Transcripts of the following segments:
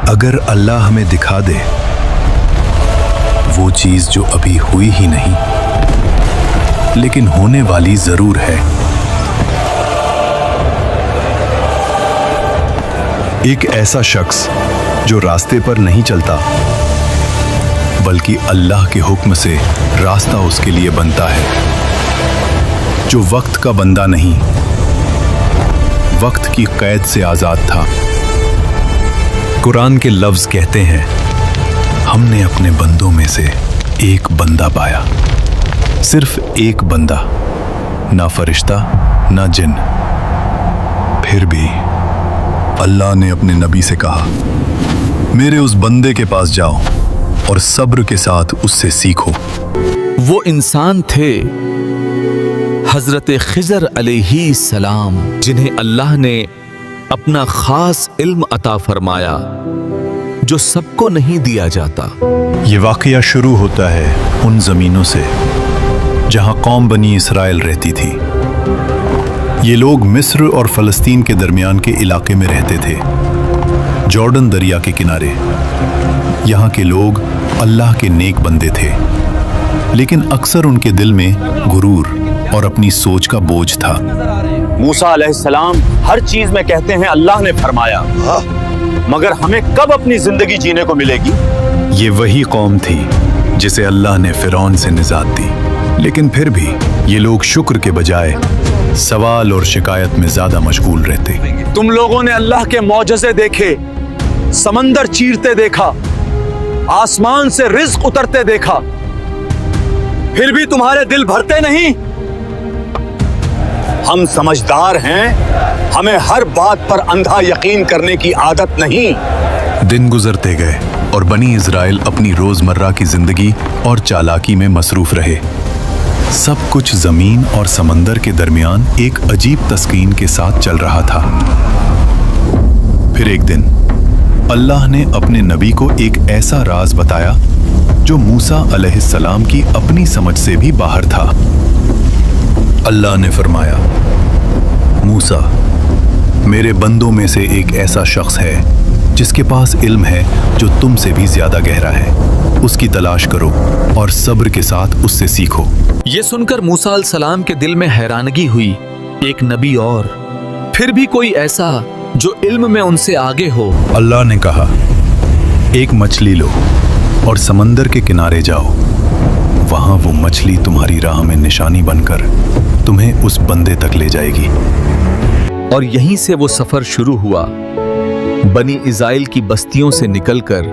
अगर अल्लाह हमें दिखा दे वो चीज जो अभी हुई ही नहीं लेकिन होने वाली जरूर है। एक ऐसा शख्स जो रास्ते पर नहीं चलता बल्कि अल्लाह के हुक्म से रास्ता उसके लिए बनता है, जो वक्त का बंदा नहीं वक्त की कैद से आजाद था। कुरान के लफ्ज कहते हैं, हमने अपने बंदों में से एक बंदा पाया, सिर्फ एक बंदा, ना फरिश्ता ना जिन। फिर भी अल्लाह ने अपने नबी से कहा, मेरे उस बंदे के पास जाओ और सब्र के साथ उससे सीखो। वो इंसान थे हजरत खिजर अलैहि सलाम, जिन्हें अल्लाह ने अपना खास इल्म अता फरमाया जो सबको नहीं दिया जाता। ये वाकया शुरू होता है उन जमीनों से जहां कौम बनी इसराइल रहती थी। ये लोग मिस्र और फलस्तीन के दरमियान के इलाके में रहते थे, जॉर्डन दरिया के किनारे। यहाँ के लोग अल्लाह के नेक बंदे थे, लेकिन अक्सर उनके दिल में गुरूर और अपनी सोच का बोझ था। मूसा अलैहिस्सलाम हर चीज में कहते हैं अल्लाह ने फरमाया, मगर हमें कब अपनी जिंदगी जीने को मिलेगी? ये वही कौम थी जिसे अल्लाह ने फिरौन से निजात दी, लेकिन फिर भी ये लोग शुक्र के बजाय सवाल और शिकायत में ज्यादा मशगूल रहते। तुम लोगों ने अल्लाह के मौजज़े देखे, समंदर चीरते देखा, आसमान से रिज़्क उतरते देखा, फिर भी तुम्हारे दिल भरते नहीं। हम समझदार हैं, हमें हर बात पर अंधा यकीन करने की आदत नहीं। दिन गुजरते गए और बनी इज़राइल अपनी रोजमर्रा की जिंदगी और चालाकी में मसरूफ रहे। सब कुछ जमीन और समंदर के दरमियान एक अजीब तस्कीन के साथ चल रहा था। फिर एक दिन अल्लाह ने अपने नबी को एक ऐसा राज बताया जो मूसा अलैहिस्सलाम की अपनी समझ से भी बाहर था। अल्लाह ने फरमाया, मूसा, मेरे बंदों में से एक ऐसा शख्स है जिसके पास इल्म है जो तुमसे भी ज्यादा गहरा है, उसकी तलाश करो और सब्र के साथ उससे सीखो। ये सुनकर मूसा अलैहिस्सलाम के दिल में हैरानगी हुई, एक नबी और, फिर भी कोई ऐसा जो इल्म में उनसे आगे हो। अल्लाह ने कहा, एक मछली लो और समंदर के किनारे जाओ, वहां वो मछली तुम्हारी राह में निशानी बनकर तुम्हें उस बंदे तक ले जाएगी। और यहीं से वो सफर शुरू हुआ, बनी इज़राइल की बस्तियों से निकलकर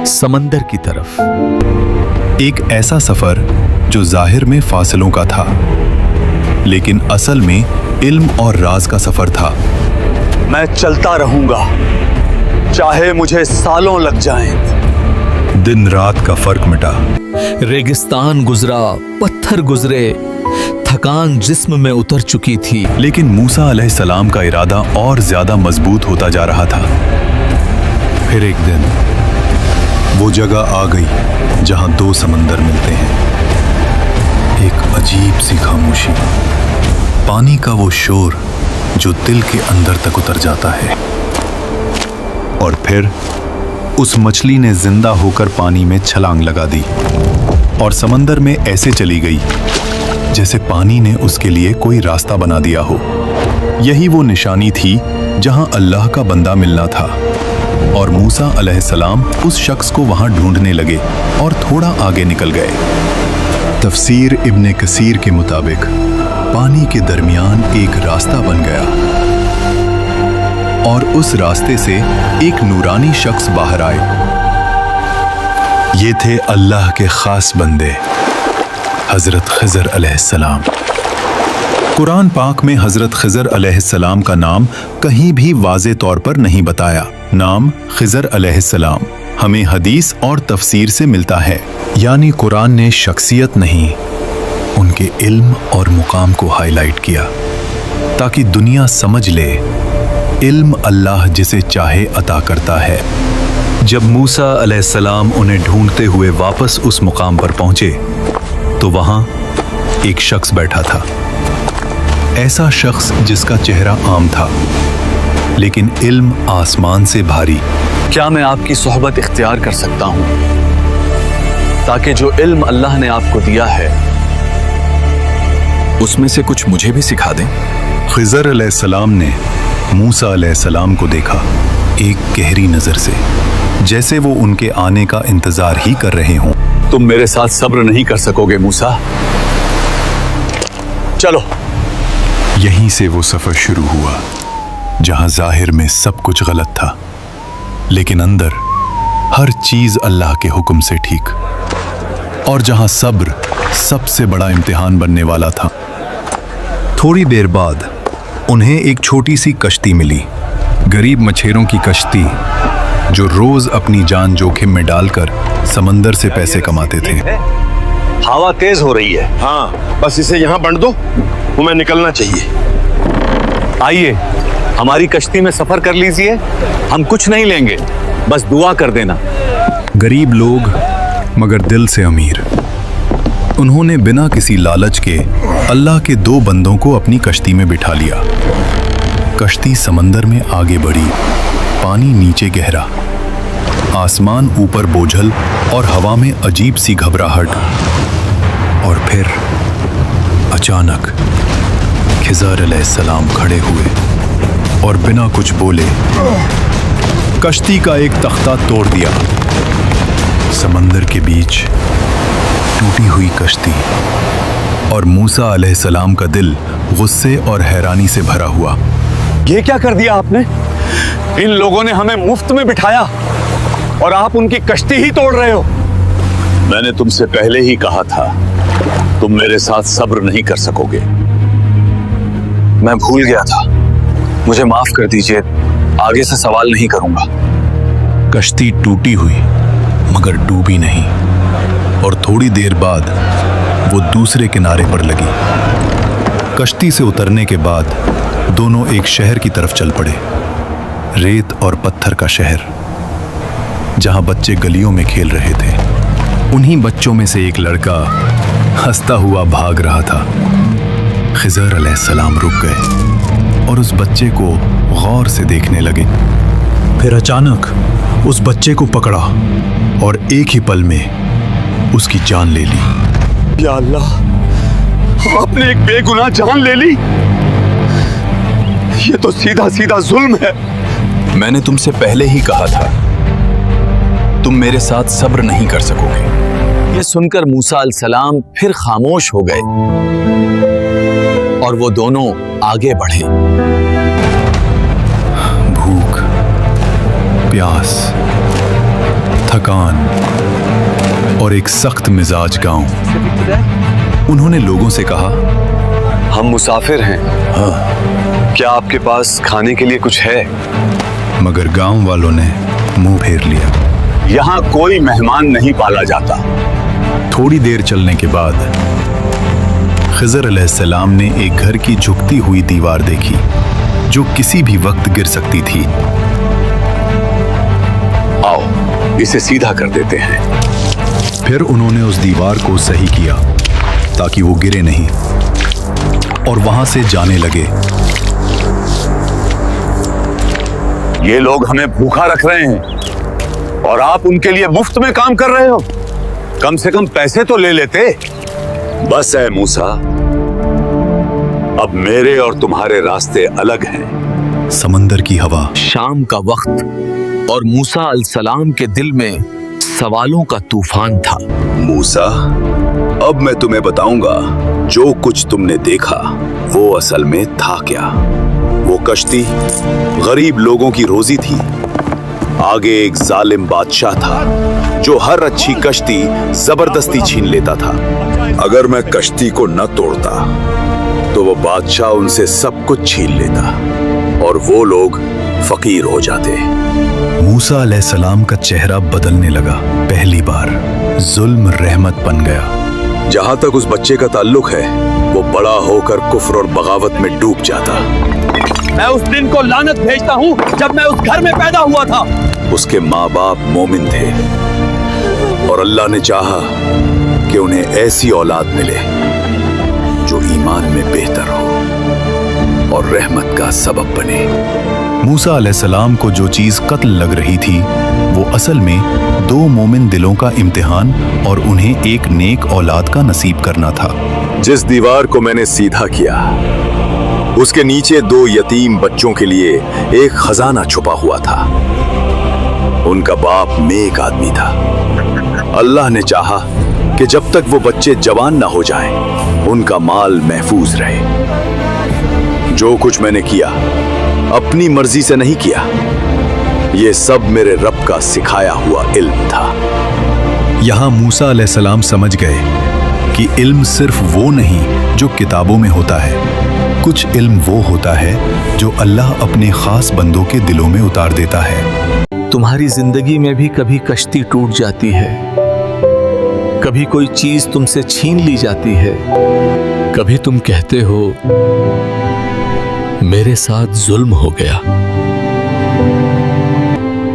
समंदर की तरफ। एक ऐसा सफर जो जाहिर में फासलों का था, लेकिन असल में इल्म और राज का सफर था। मैं चलता रहूंगा, चाहे मुझे सालों लग जाएं। दिन रात का फर्क मिटा, रेगिस्तान गुजरा, पत्थर गुजरे, थकान जिस्म में उतर चुकी थी, लेकिन मूसा अलैहिस्सलाम का इरादा और ज्यादा मजबूत होता जा रहा था। फिर एक दिन वो जगह आ गई जहां दो समंदर मिलते हैं। एक अजीब सी खामोशी, पानी का वो शोर जो दिल के अंदर तक उतर जाता है। और फिर उस मछली ने जिंदा होकर पानी में छलांग लगा दी और समंदर में ऐसे चली गई जैसे पानी ने उसके लिए कोई रास्ता बना दिया हो। यही वो निशानी थी जहां अल्लाह का बंदा मिलना था, और मूसा अलैहिस्सलाम उस शख्स को वहां ढूंढने लगे और थोड़ा आगे निकल गए। तफसीर इब्ने कसीर के मुताबिक पानी के दरमियान एक रास्ता बन गया और उस रास्ते से एक नूरानी शख्स बाहर आए। ये थे अल्लाह के खास बंदे हजरत खिजर अलैहिस्सलाम। कुरान पाक में हजरत खिजर अलैहिस्सलाम का नाम कहीं भी वाज़े तौर पर नहीं बताया। नाम खिजर अलैहिस्सलाम हमें हदीस और तफसीर से मिलता है, यानी कुरान ने शख्सियत नहीं उनके इल्म और मुकाम को हाईलाइट किया ताकि दुनिया समझ ले इल्म अल्लाह जिसे चाहे अता करता है। जब मूसा अलैहिस्सलाम उन्हें ढूंढते हुए वापस उस मुकाम पर पहुंचे तो वहां एक शख्स बैठा था, ऐसा शख्स जिसका चेहरा आम था लेकिन इल्म आसमान से भारी। क्या मैं आपकी सोहबत इख्तियार कर सकता हूँ ताकि जो इल्म अल्लाह ने आपको दिया है उसमें से कुछ मुझे भी सिखा दें। खिज़र अलैहिस्सलाम ने मूसा अलैहिस्सलाम को देखा एक गहरी नजर से, जैसे वो उनके आने का इंतजार ही कर रहे हों। तुम मेरे साथ सब्र नहीं कर सकोगे मूसा, चलो। यहीं से वो सफर शुरू हुआ जहां जाहिर में सब कुछ गलत था, लेकिन अंदर हर चीज अल्लाह के हुक्म से ठीक, और जहां सब्र सबसे बड़ा इम्तिहान बनने वाला था। थोड़ी देर बाद उन्हें एक छोटी सी कश्ती मिली, गरीब मछेरों की कश्ती जो रोज अपनी जान जोखिम में डालकर समंदर से पैसे कमाते थे। हवा तेज हो रही है। हाँ, बस इसे यहाँ बंद दो, हमें निकलना चाहिए। आइए हमारी कश्ती में सफर कर लीजिए, हम कुछ नहीं लेंगे, बस दुआ कर देना। गरीब लोग मगर दिल से अमीर। उन्होंने बिना किसी लालच के अल्लाह के दो बंदों को अपनी कश्ती में बिठा लिया। कश्ती समंदर में आगे बढ़ी, पानी नीचे गहरा, आसमान ऊपर बोझल और हवा में अजीब सी घबराहट। और फिर अचानक खिज़र अलैहिस्सलाम खड़े हुए और बिना कुछ बोले कश्ती का एक तख्ता तोड़ दिया। समंदर के बीच टूटी हुई कश्ती और मूसा अलैहिस्सलाम का दिल गुस्से और हैरानी से भरा हुआ। ये क्या कर दिया आपने? इन लोगों ने हमें मुफ्त में बिठाया और आप उनकी कश्ती ही तोड़ रहे हो। मैंने तुमसे पहले ही कहा था, तुम मेरे साथ सब्र नहीं कर सकोगे। मैं भूल गया था, मुझे माफ कर दीजिए, आगे से सवाल नहीं करूंगा। कश्ती टूटी हुई मगर डूबी नहीं, और थोड़ी देर बाद वो दूसरे किनारे पर लगी। कश्ती से उतरने के बाद दोनों एक शहर की तरफ चल पड़े, रेत और पत्थर का शहर, जहां बच्चे गलियों में खेल रहे थे। उन्हीं बच्चों में से एक लड़का हंसता हुआ भाग रहा था। खिज़र अलैहिस्सलाम रुक गए और उस बच्चे को गौर से देखने लगे। फिर अचानक उस बच्चे को पकड़ा और एक ही पल में उसकी जान ले ली। या अल्लाह, आपने एक बेगुनाह जान ले ली। ये तो सीधा सीधा जुल्म है। मैंने तुमसे पहले ही कहा था, तुम मेरे साथ सब्र नहीं कर सकोगे। ये सुनकर मूसा अलैहिस्सलाम फिर खामोश हो गए और वो दोनों आगे बढ़े। भूख, प्यास, थकान और एक सख्त मिजाज गांव। उन्होंने लोगों से कहा, हम मुसाफिर हैं, क्या आपके पास खाने के लिए कुछ है? मगर गांव वालों ने मुंह फेर लिया। यहाँ कोई मेहमान नहीं पाला जाता। थोड़ी देर चलने के बाद खिज़र अलैहिस्सलाम ने एक घर की झुकती हुई दीवार देखी जो किसी भी वक्त गिर सकती थी। आओ इसे सीधा कर देते हैं। फिर उन्होंने उस दीवार को सही किया ताकि वो गिरे नहीं, और वहां से जाने लगे। ये लोग हमें भूखा रख रहे हैं और आप उनके लिए मुफ्त में काम कर रहे हो। कम से कम पैसे तो ले लेते। बस है मूसा, अब मेरे और तुम्हारे रास्ते अलग हैं। समंदर की हवा, शाम का वक्त, और मूसा अलैहिस्सलाम के दिल में सवालों का तूफान था। मूसा, अब मैं तुम्हें बताऊंगा जो कुछ तुमने देखा वो असल में था क्या। वो कश्ती गरीब लोगों की रोजी थी। आगे एक जालिम बादशाह था जो हर अच्छी कश्ती जबरदस्ती छीन लेता था। अगर मैं कश्ती को न तोड़ता तो वो बादशाह उनसे सब कुछ छीन लेता और वो लोग फकीर हो जाते। मूसा अलैहिस्सलाम का चेहरा बदलने लगा। पहली बार जुल्म रहमत बन गया। जहां तक उस बच्चे का ताल्लुक है, वो बड़ा होकर कुफ्र और बगावत में डूब जाता। मैं उस दिन को लानत भेजता हूँ जब मैं उस घर में पैदा हुआ था। उसके माँ बाप मोमिन थे और अल्लाह ने चाहा कि उन्हें ऐसी औलाद मिले जो ईमान में बेहतर हो और रहमत का सबब बने। मूसा अलैहिस्सलाम को जो चीज कत्ल लग रही थी वो असल में 2 मोमिन दिलों का इम्तिहान और उन्हें एक नेक औलाद का नसीब करना था। जिस दीवार को मैंने सीधा किया उसके नीचे 2 यतीम बच्चों के लिए एक खजाना छुपा हुआ था। उनका बाप नेक आदमी था। अल्लाह ने चाहा कि जब तक वो बच्चे जवान ना हो जाएं, उनका माल महफूज रहे। जो कुछ मैंने किया अपनी मर्जी से नहीं किया, ये सब मेरे रब का सिखाया हुआ इल्म था। यहाँ मूसा अलैहिस्सलाम समझ गए कि इल्म सिर्फ वो नहीं जो किताबों में होता है, कुछ इल्म वो होता है जो अल्लाह अपने खास बंदों के दिलों में उतार देता है। तुम्हारी जिंदगी में भी कभी कश्ती टूट जाती है, कभी कोई चीज तुमसे छीन ली जाती है, कभी तुम कहते हो मेरे साथ जुल्म हो गया,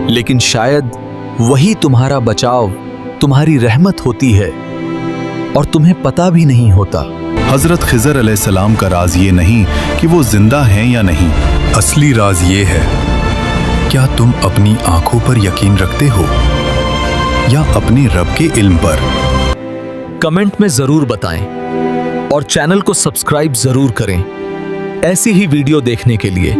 लेकिन शायद वही तुम्हारा बचाव, तुम्हारी रहमत होती है और तुम्हें पता भी नहीं होता। हजरत खिजर अलैहिस्सलाम का राज ये नहीं कि वो जिंदा हैं या नहीं, असली राज ये है, क्या तुम अपनी आंखों पर यकीन रखते हो या अपने रब के इल्म पर? कमेंट में जरूर बताएं और चैनल को सब्सक्राइब जरूर करें ऐसी ही वीडियो देखने के लिए।